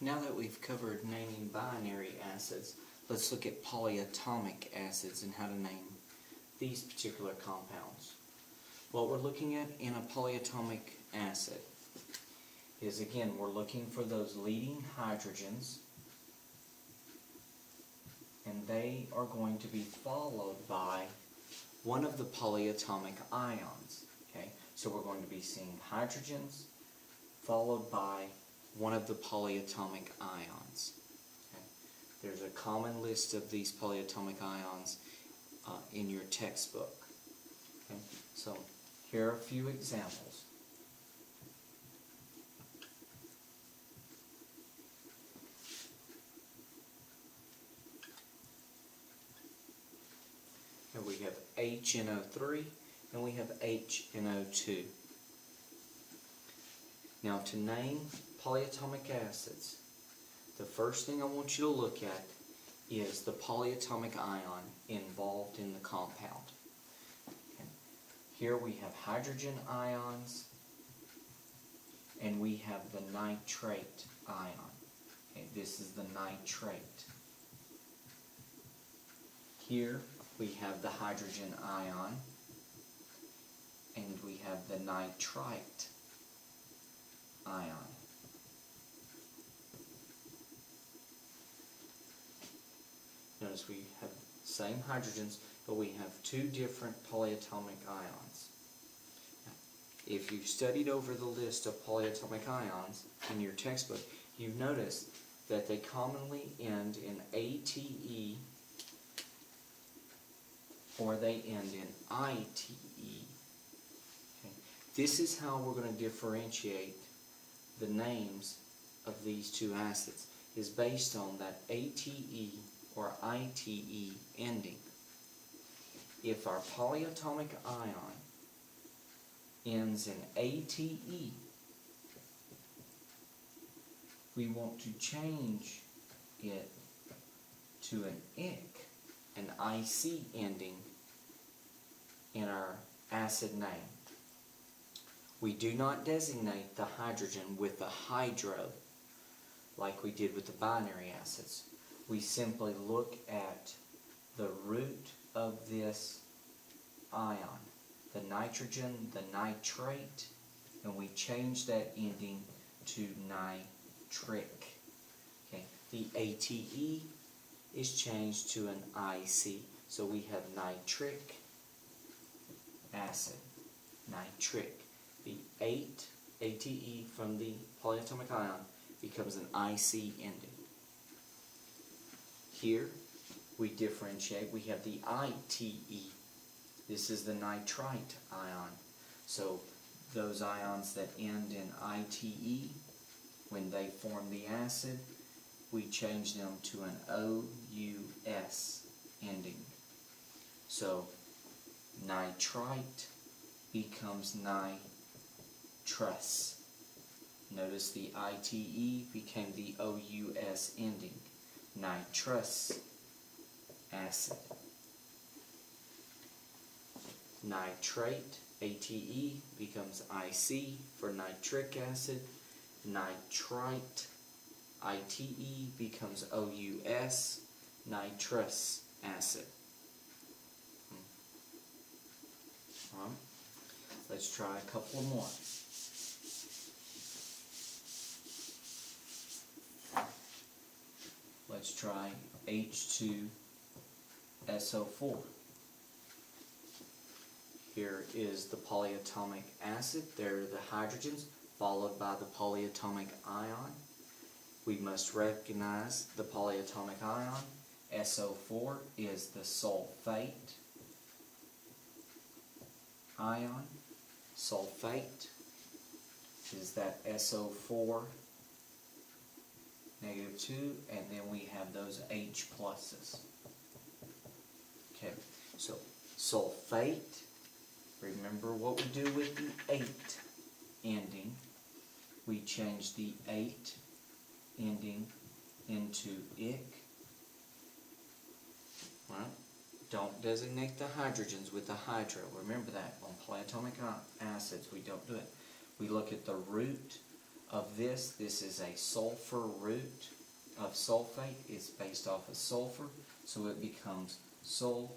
Now that we've covered naming binary acids, let's look at polyatomic acids and how to name these particular compounds. What we're looking at in a polyatomic acid is, again, we're looking for those leading hydrogens, and they are going to be followed by one of the polyatomic ions. Okay, so we're going to be seeing hydrogens followed by one of the polyatomic ions. Okay. There's a common list of these polyatomic ions in your textbook. Okay. So here are a few examples. Here we have HNO3 and we have HNO2. Now, to name polyatomic acids, the first thing I want you to look at is the polyatomic ion involved in the compound. Okay. Here we have hydrogen ions and we have the nitrate ion. Okay, this is the nitrate. Here we have the hydrogen ion and we have the nitrite ion. Notice we have the same hydrogens, but we have two different polyatomic ions. Now, if you've studied over the list of polyatomic ions in your textbook, you've noticed that they commonly end in ATE or they end in ITE. Okay. This is how we're going to differentiate the names of these two acids, is based on that ATE or ITE ending. If our polyatomic ion ends in ATE, we want to change it to an IC, an IC ending in our acid name. We do not designate the hydrogen with a hydro like we did with the binary acids. We simply look at the root of this ion, the nitrogen, the nitrate, and we change that ending to nitric. Okay. The ATE is changed to an IC, so we have nitric acid, nitric. The ATE from the polyatomic ion becomes an IC ending. Here we differentiate. We have the ITE. This is the nitrite ion. So those ions that end in ITE, when they form the acid, we change them to an OUS ending. So nitrite becomes nitrous. Notice the ITE became the OUS ending. Nitrous acid. Nitrate, ATE, becomes IC for nitric acid. Nitrite, ITE, becomes OUS, nitrous acid. Alright, let's try a couple more. Let's try H2SO4. Here is the polyatomic acid. There are the hydrogens, followed by the polyatomic ion. We must recognize the polyatomic ion. SO4 is the sulfate ion. Sulfate is that SO4 -2, and then we have those H pluses. Okay, so sulfate, remember what we do with the 8 ending. We change the 8 ending into IC. Right? Don't designate the hydrogens with a hydro. Remember that. On polyatomic acids, we don't do it. We look at the root of this is a sulfur root of sulfate. It's based off of sulfur, so it becomes sulfuric.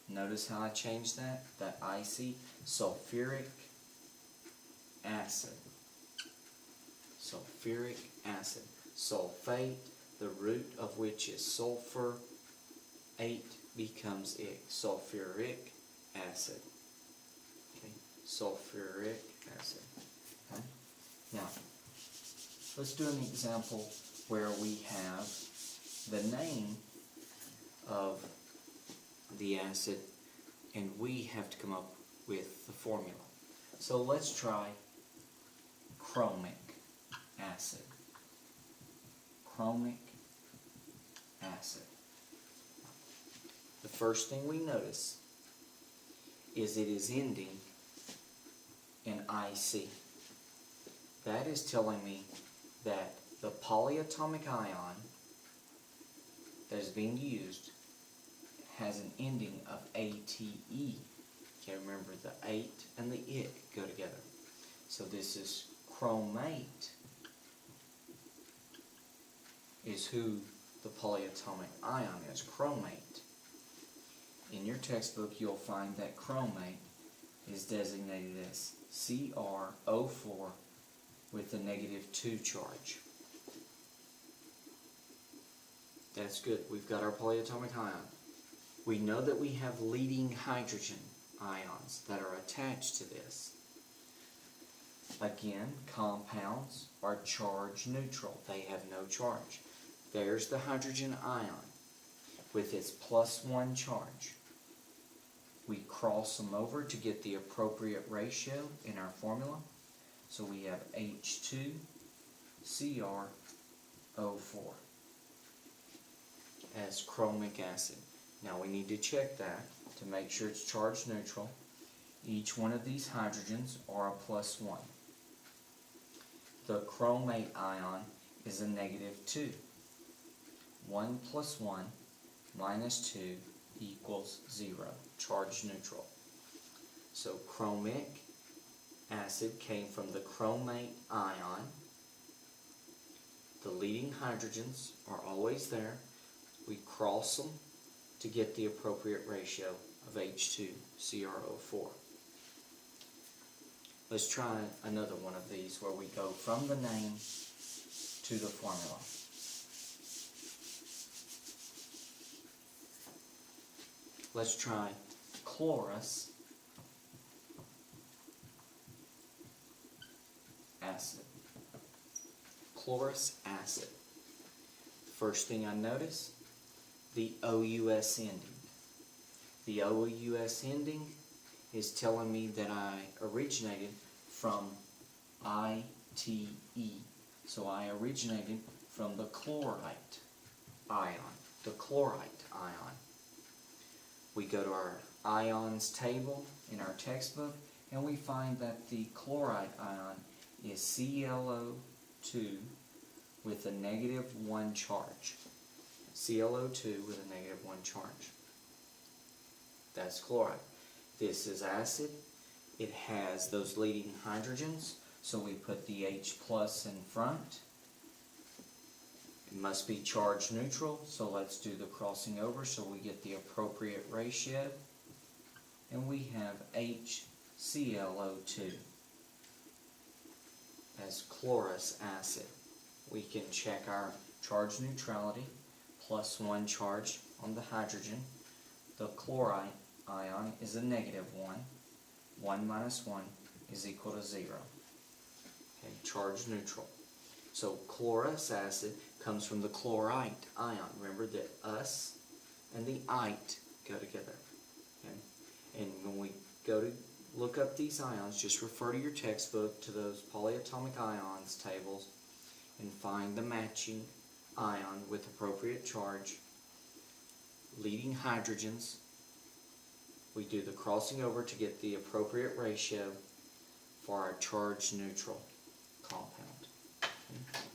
Notice how I changed that? That IC, sulfuric acid. Sulfuric acid. Sulfate, the root of which is sulfur, 8 becomes ic. Sulfuric acid. Okay, sulfuric acid. Okay? Now, let's do an example where we have the name of the acid and we have to come up with the formula. So let's try chromic acid. Chromic acid. The first thing we notice is it is ending in IC. That is telling me that the polyatomic ion that is being used has an ending of ATE. Okay, remember the 8 and the ic go together. So this is chromate is who the polyatomic ion is, chromate. In your textbook you'll find that chromate is designated as CrO4 with a -2 charge. That's good. We've got our polyatomic ion. We know that we have leading hydrogen ions that are attached to this. Again, compounds are charge neutral. They have no charge. There's the hydrogen ion with its +1 charge. We cross them over to get the appropriate ratio in our formula. So we have H2CrO4 as chromic acid. Now we need to check that to make sure it's charge neutral. Each one of these hydrogens are a +1. The chromate ion is a -2. 1 + 1 - 2 equals 0. Charge neutral. So chromic acid came from the chromate ion. The leading hydrogens are always there. We cross them to get the appropriate ratio of H2CrO4. Let's try another one of these where we go from the name to the formula. Let's try chlorous acid. Chlorous acid. First thing I notice, the OUS ending. The OUS ending is telling me that I originated from ITE. So I originated from the chlorite ion. The chlorite ion. We go to our ions table in our textbook and we find that the chlorite ion is ClO2 with a -1 charge. ClO2 with a -1 charge. That's chloride. This is acid. It has those leading hydrogens, so we put the H+ in front. It must be charge neutral, so let's do the crossing over so we get the appropriate ratio. And we have HClO2 as chlorous acid. We can check our charge neutrality, +1 charge on the hydrogen. The chlorite ion is a -1. 1 - 1 is equal to 0. Okay, charge neutral. So chlorous acid comes from the chlorite ion. Remember that us and the ite go together. Okay? And when we go to look up these ions, just refer to your textbook to those polyatomic ions tables and find the matching ion with appropriate charge. Leading hydrogens. We do the crossing over to get the appropriate ratio for our charge neutral compound. Okay?